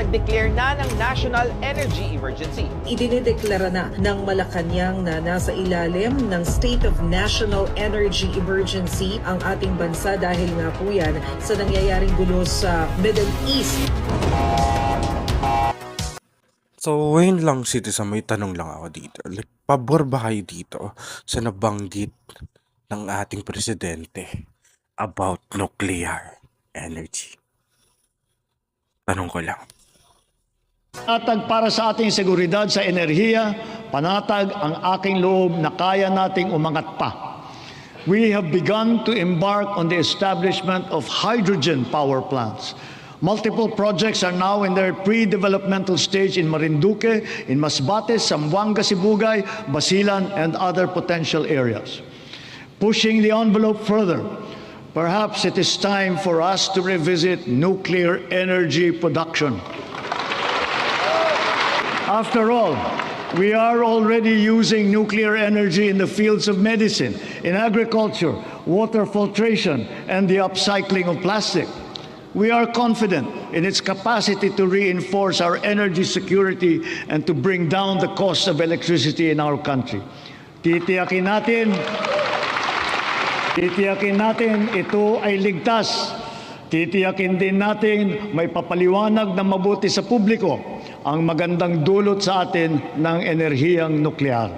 nag-declare na ng National Energy Emergency. Idinideklara na ng Malacanang na nasa ilalim ng State of National Energy Emergency ang ating bansa dahil nga po yan sa nangyayaring gulo sa Middle East. So, ngayon lang, citizen, may tanong lang ako dito. Like, pabor ba kayo dito sa nabanggit ng ating presidente about nuclear energy? Tanong ko lang. Panatag para sa ating seguridad sa enerhiya, panatag ang aking loob na kaya nating umangat pa. We have begun to embark on the establishment of hydrogen power plants. Multiple projects are now in their pre-developmental stage in Marinduque, in Masbate, Zamboanga, Sibugay, Basilan, and other potential areas. Pushing the envelope further, perhaps it is time for us to revisit nuclear energy production. After all, we are already using nuclear energy in the fields of medicine, in agriculture, water filtration, and the upcycling of plastic. We are confident in its capacity to reinforce our energy security and to bring down the cost of electricity in our country. Titiyakin natin ito ay ligtas. Titiyakin din natin may papaliwanag na mabuti sa publiko ang magandang dulot sa atin ng enerhiyang nuklear.